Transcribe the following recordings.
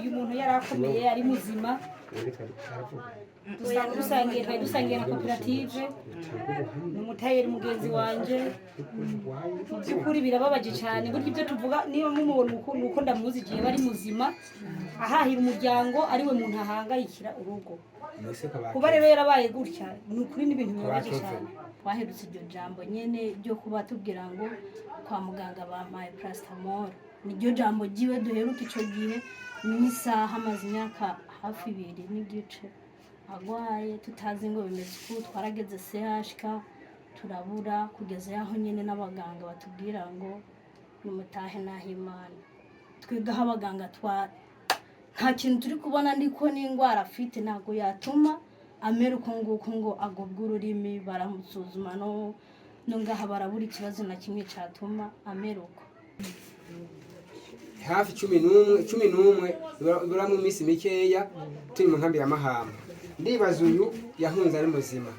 uyu muntu yari akomeye ari muzima dusangiye na koperative ni umutayeri mugenzi wanje mu by'ukuri birababaje cyane burya ibyo tuvuga niba mumubona uko ndamuzi igihe bari muzima ahahira umuryango ariwe muntu ahangayikira urugo kuba rero yarabaye gutya ni ukuri n'ibintu bibabaje cyane twaherutse iryo jambo nyene ryo kuba tubwira ngo kwa muganga bampaye paracetamol niryo jambo jiwe duheruka ico gihe n'isaha amaze imyaka hafi 2 n'igice agwaye tutazi ngo bimeze uko twarageze CHK turabura kugeza yaho nyene n'abaganga batubwira ngo nimutahe nahimana twigaho abaganga nta kintu turi kubona ndiko n'ingwara afite ntago yatuma amera uko nguko ngo agobwa ururimi baramusuzuma no ngaha barabura ikibazo na kimwe catuma amera uko hafi 11 bura mu minsi mikeya turi mu nkambi ya Mahamba ndibaza uyu yahunze ari muzima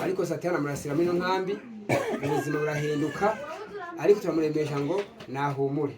ariko satana murasira muri nkambi ubuzima burahinduka ariko turamuremesha ngo nahumure.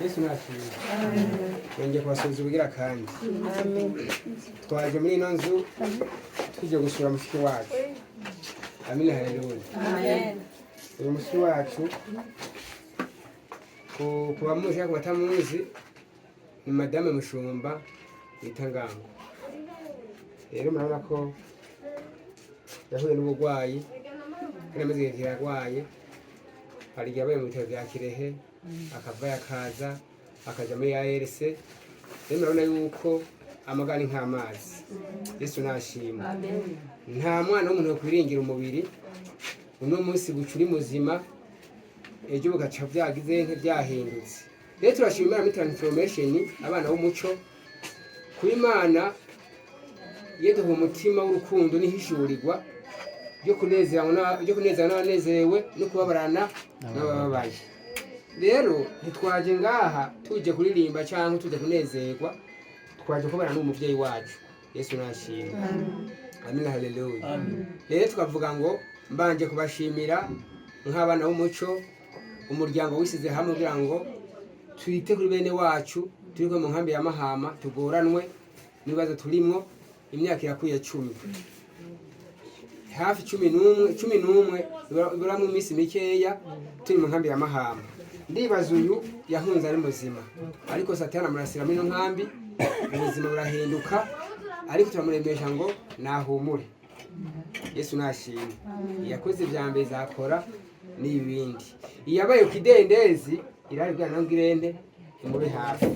Yesu nashimye. Nongeye kubasuhuza ubugira kandi. Twaje muri ino nzu tuje gusura mushiki wacu. Amina, haleluya. Amen. Uyu mushiki wacu kuba muzi cyangwa batamuzi ni Madame Mushumba bita Ngango. Rero murabona ko yahuye n'uburwayi kandi amaze igihe yarwaye, hari igihe abaye mu bitaro bya Kirehe akava yakaza akaja muri ARC. Rero murabona yuko amagana nk'amazi. Yesu nashima. Nta mwana w'umuntu yakwiringira umubiri uno munsi bucuri muzima ejo bugaca byagize nk'ibyahindutse. Rero turashimira muri transformation abana b'umuco ku Imana yeduha umutima w'urukundo n'ihishurirwa ryo kunezerana n'abanezerewe no kubabarana n'abababaye. Rero ntitwaje ngaha tuje kuririmba cyangwa tuje kunezerwa, twaje kubarana n'umuvyeyi wacu. Yesu nashimye. Amina, haleluya. Rero tukavuga ngo mbanje kubashimira nk'abana b'umuco, umuryango wisize hamwe kugira ngo twite kuri bene wacu turi mu nkambi ya Mahama, tugoranwe n'ibibazo turimwo. Imyaka irakuye 10 hafi 11 biramwe iminsi mikeya turi mu nkambi ya Mahama. Ndibaza uyu yahunze ari muzima, ariko Satani amurasira muri nkambi, ubuzima burahinduka, ariko turamuremesha ngo nahumure. Yesu nashimye. Yakoze ibyambere zakora n'ibindi. Iyabaye kidendezi iraribwa na ngirende imube hafi.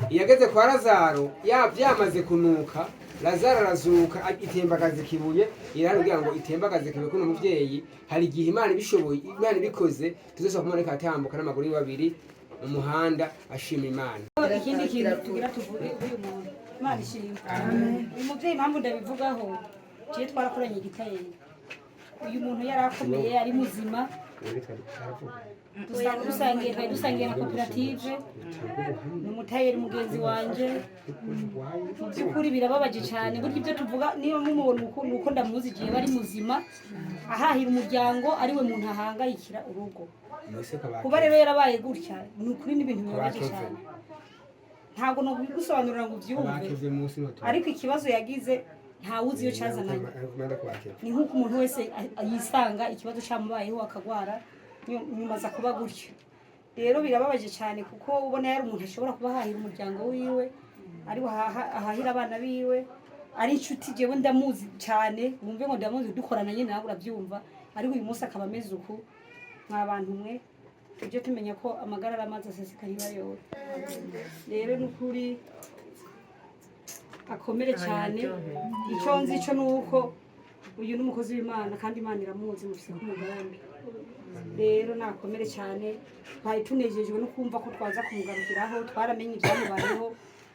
Iyageze kwa Lazaro byamaze kunuka, Lazaro arazuka itembagaza kibuye, iraribwa ngo itembagaze kibuye kuno muvyeyi. Hari igihe Imana ibishoboye, Imana ibikoze, tuzosa kumureka atambuka n'amaguru y'ababiri mu muhanda ashima Imana. Ikindi kintu tugira tuvuge uyu muntu Imana ishimwe. Uyu muvyeyi impamvu ndabivugaho, je twarakoranye igitayeri. Uyu muntu yarakomeye ari muzima, dusangiye na koperative, ni umutayeri mugenzi wanje. Mu by'ukuri birababaje cyane, burya ibyo tuvuga niyo mumubona uko ndamuzi igihe bari muzima, ahahira umuryango ariwe muntu ahangayikira urugo. Kuba rero yarabaye gutya ni ukuri n'ibintu bibabaje cyane. Ntabwo no gusobanurira ngo ubyumve, ariko ikibazo yagize ntawuzi iyo cyazananye. Ni nk'uko umuntu wese yisanga ikibazo cyamubayeho akagwara nyuma za kuba gutyo. Rero birababaje cyane kuko ubona yari umuntu ashobora kuba ahahira umuryango wiwe, ari ahahira abana biwe, ari inshuti jewe ndamuzi cyane, wumve ngo ndamuzi dukorana nyine nawe urabyumva, ariko uyu munsi akaba ameze uku. Nk'abantu mwe tujye tumenya ko amagara aramaze aseseka ntibayobora. Rero n'ukuri akomere cyane. Icyo nzi cyo nuko uyu n'umukozi w'Imana kandi Imana iramuzi mufise kumugambi. Rero nakomere cyane, twari tunejejwe no kumva ko twaza kumugarukiraho, twaramenye ibyamubayeho,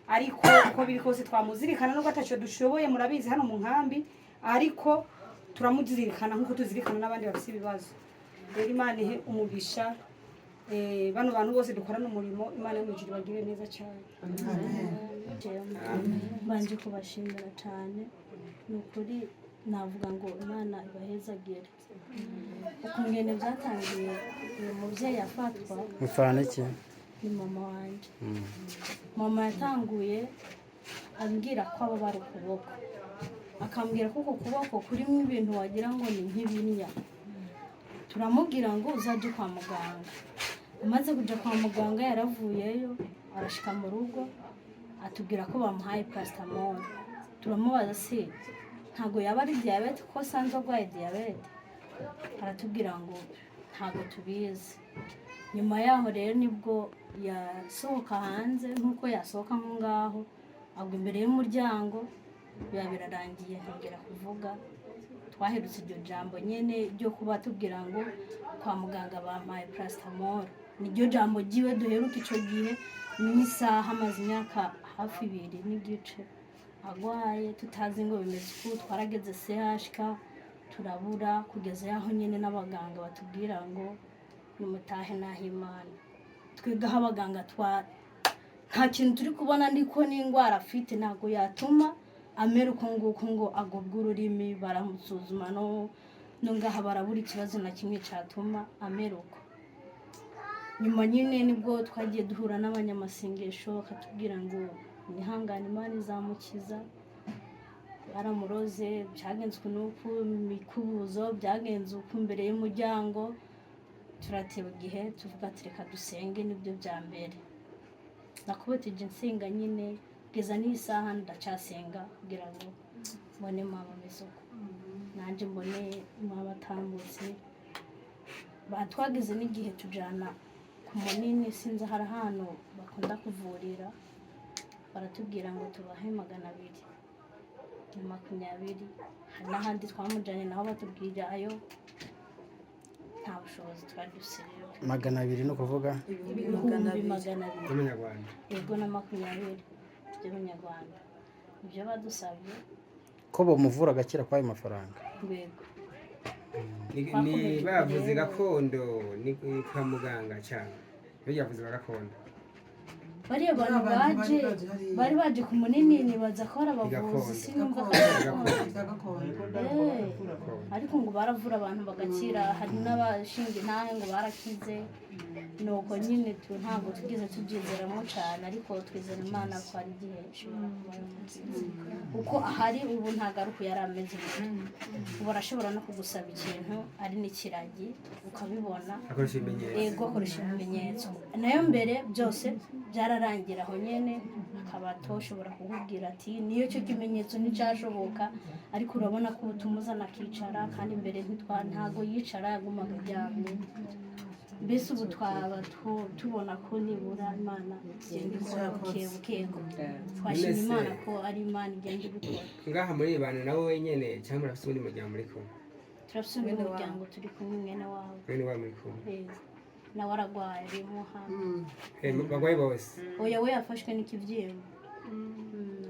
ariko uko biri kose twamuzirikana no gatacyo dushoboye, murabizi hano mu nkambi, ariko turamuzirikana nk'uko tuzirikana n'abandi bafite ibibazo. Rero Imana ihe umugisha bano bantu bose dukorana umurimo, Imana y'umujuru bagire neza cyane. Banje kubashimira cyane, nukuri navuga ngo Imana ibahezagire. Ukungene byatangiye uyu muvyeyi afatwa mufana iki ni mama wanje. Mama yatanguye ambwira ko ababara ukuboko, akambwira ko ukuboko kurimo ibintu wagira ngo ni nk'ibinya. Turamubwira ngo uzaje kwa muganga. Amaze kuja kwa muganga yaravuyeyo, arashika mu rugo atubwira ko bamuhaye paracetamol. Turamubaza se ntago yaba ari diabete ko sanze arwaye diabete? Aratubwira ngo ntago tubizi. Nyuma yaho rero nibwo yasohoka hanze, nkuko yasohoka nko ngaho agwa imbere y'umuryango, biba birarangiye ntongera kuvuga. Twaherutse iryo jambo nyene ryo kuba tubwira ngo kwa muganga bampaye paracetamol. Niryo jambo jiwe duheruka ico gihe, n'isaha amaze imyaka hafi 2 n'igice agwaye, tutazi ngo bimeze uko. Twarageze CHK turabura, kugeza yaho nyene n'abaganga batubwira ngo nimutahe naho Imana. Twigaho abaganga nta kintu turi kubona ndiko n'ingwara afite, ntago yatuma amera uko nguko ngo agobwa ururimi. Baramusuzuma no ngaha barabura ikibazo na kimwe cyatuma ameruka. Nyuma nyine nibwo twagiye duhura n'abanyamasengesho bakatubwira ngo nihangane Imana izamukiza. Baramuroze byagenze uku mikubuzo byagenze uku imbere y'umuryango. Turateba igihe tuvuga ati reka dusenge nibyo bya mbere. Nakubitije insenga nyine kugeza n'isaha ndacyasenga kugira ngo mbone mama mesoko nanje mbone mama atambutse. Batwageze n'igihe tujana ku munini sinzi hari hano bakunda kuvurira, baratubwira ngo tubahe 220. Hari n'ahandi twamujanye naho batubwira ayo nta bushobozi twari dufite. 200 no kuvuga 200 y'Umunyarwanda. yego na 20 by'Abanyarwanda. Ibyo badusabye ko bomuvura agakira kwayo mafaranga. Rwego Ni bavuze gakondo ni kwa muganga cyane. Yavuze gakondo. bariya bantu bari baje ku munini nibaza ko ari abavuzi sinumva ariko ngo baravura abantu bagakira. Hari n'abashinga intahe ngo barakize. Nuko nyine ntabwo tugeze tubyizeramo cyane ariko twizera Imana ko ari igihe uko ahari ubu ntagaruka yari ameze ubu arashobora no kugusaba ikintu ari n'ikiragi ukabibona yego akoresha ibimenyetso. Nayo mbere byose byararangira aho nyene akaba toshobora kukubwira ati niyo cyo kimenyetso nticyashoboka ariko urabona ko tumuzana akicara kandi mbere ntago yicara yagumaga aryamye. Mbese ubu twaba tubona ko nibura Imana igenda ikora bukebukego. Twashima Imana ko ari Imana igenda ibikora. Ngaha muri bantu nawe wenyene cyangwa urafite undi muryango muri kumwe? Turafite undi muryango turi kumwe mwene wawe. Mwene wawe muri kumwe? Nawe aragwaye ari mu hano. Bagwaye bose? Oya we yafashwe n'ikibyimba.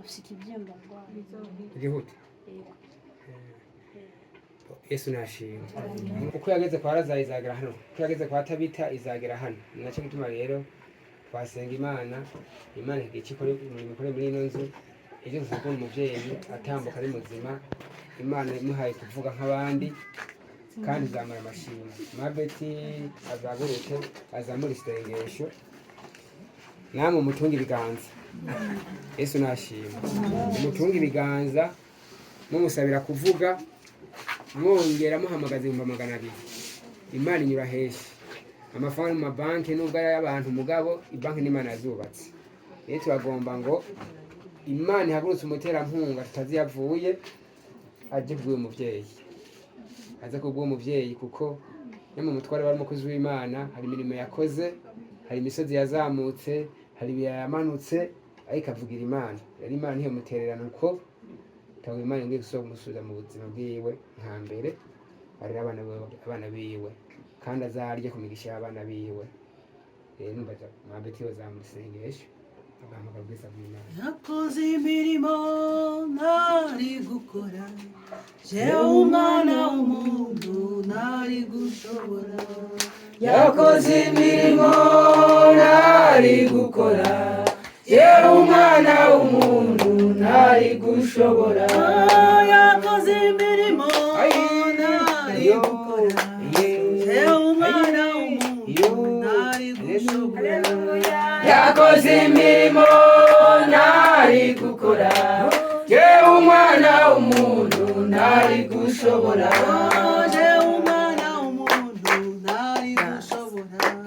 Afite ikibyimba arwaye. Igihute? Yesu nashimwe. Uko yageze kwa Lazaro izagera hano, uko yageze kwa Tabita izagera hano. Nacyo gituma rero twasenga Imana igikora muri ino nzu. Ejo tuzakubona umuvyeyi atambuka ari muzima, Imana imuhaye kuvuga nk'abandi kandi izamara amashimwe. Mabeti azaguruke azamura isengesho namwe mutunga ibiganza. Yesu nashimwe. Mutunga ibiganza mumusabira kuvuga mwongera muhamagaza 200. Imana inyura heshi. Amafaranga mu mabanki nubwo ari abantu mugabo ibanki n'Imana yazubatse. Rero turagomba ngo Imana ihagurutse umuterampunga tutaziyavuye aje kubwo umuvyeyi. Aza kubwo umuvyeyi kuko mu mutware bari umukozi w'Imana, hari imirimo yakoze, hari imisozi yazamutse, hari ibiyamanutse ariko avugira Imana. Yari Imana niyo mutererana uko tawe Imana ngiye gusubiza mu buzima bwiwe nka mbere ari abana biwe kandi azarye kumigisha abana biwe. Numbaza Mabeti yozamusengesha agamagara bwisa bw'Imana. Yakoze imirimo ntari gukora, jewe umwana w'umuntu ntari gushobora. Yakoze imirimo ntari gukora, jewe umwana w'umuntu ntari gushobora. Yakoze imirimo ntari gukora, jewe umwana w'umuntu ntari gushobora. Yakoze imirimo ntari gukora, jewe umwana w'umuntu ntari gushobora. Jewe umwana w'umuntu ntari gushobora.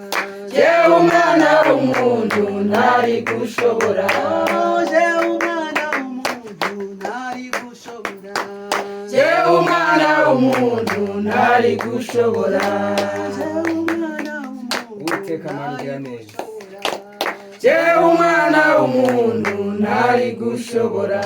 Jewe umwana w'umuntu ntari gushobora. Jewe umwana w'umuntu ntari gushobora. Jewe umwana w'umuntu ntari gushobora. Uwiteka amangira neza. Jewe umwana w'umuntu ntari gushobora.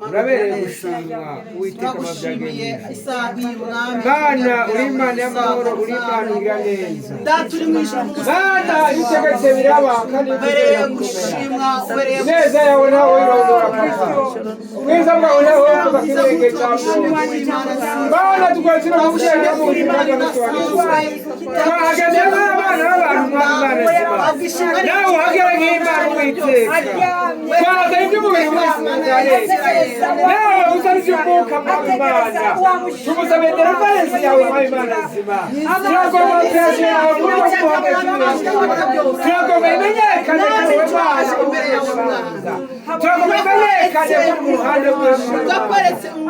Urabereye gushimwa Uwiteka Turagushimiye isaha y'umwami. Mana uri Imana y'amahoro, uri Imana igira neza. Data uri mu ijuru Mana ibitegetse biraba kandi ubereye gushimwa, ubereye neza yawe nawe irondora papa. Ubwiza bwawe nawe uvuga kirenge cyawe. Mana tukwakira mu bwenge mu buzima bwacu. Twahagaze n'abana b'abantu Imana. Nawe uhagere nk'Imana Uwiteka. Twahagaze iby'umubiri wese mu bya Yesu. nawe uzarizimuka mwami Imana tugusabe deliverance yawe mwami Imana nzima turagomba operasiyo yawe muri uwo turagomba imenyekane kuri wowe Mana turagomba imenyekane mu ruhande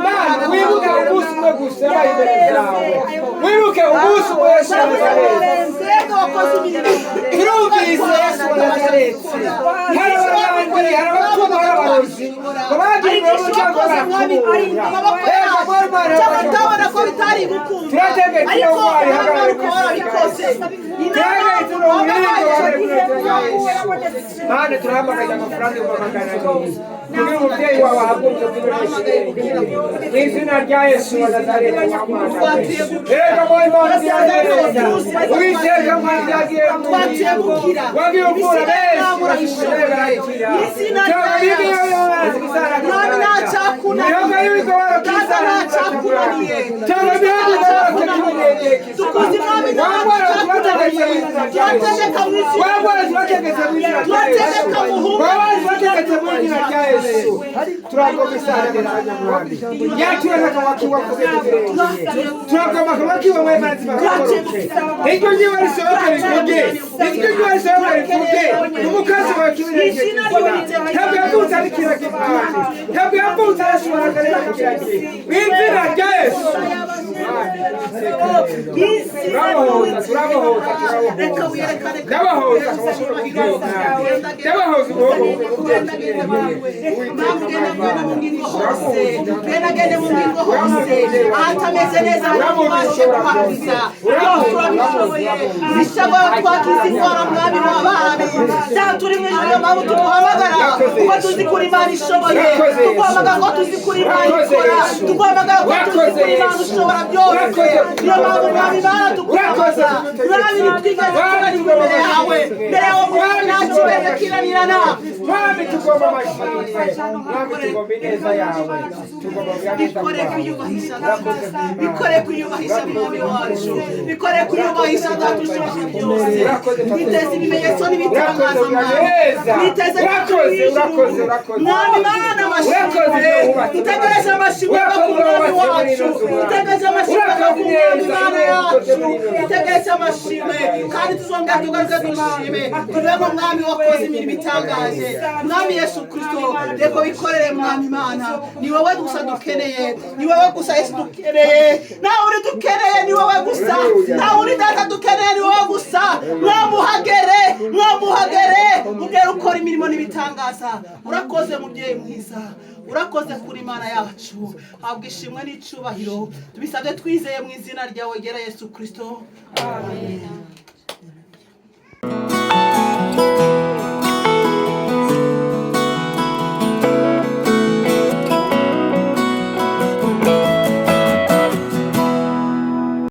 Mana wibuke umunsi umwe gusa yabaye imbere zawe wibuke umunsi umwe Yesu wa Nazareti turumvise Yesu wa Nazareti hari abandi hari abatumwa hari abarozi babagiriwe mu cyago barakubunya batabona ko bitari gukumva turategetse ariko umwari bagaruka barabikoze turategetse Mana turahamagaye amafaranga y'amagana abiri kugira umubyeyi wawe ahabwe mu izina rya Yesu wa Nazareti wa Mwana erega mu Imana byanezeza Uwiteka Mana byagiye wagiye ukura benshi bikore kuyubahisha mwami wacu bikore kuyubahisha datushobora byose biteze ibimenyetso n'ibitangaza biteze mwami Mana amashimwe dutegereje amashimwe ku mwami wacu dutegereje amashimwe ku mwami Mana yacu dutegereje amashimwe kandi tuzongera tugaruke dushime tuve mu mwami wakoze imirimo itangaje mwami Yesu Kristo reko bikorere mwami Mana ni wowe gusa dukeneye ni wowe gusa Yesu dukeneye nawe uri dukeneye ni wowe gusa nawe uri data dukeneye ni wowe gusa mwamuhagere mubyeyi ukora imirimo n'ibitangaza urakoze mubyeyi mwiza urakoze kuri Imana yacu habwa ishimwe n'icubahiro tubisabye twizeye mu izina ryawe gera Yesu Kristo amen.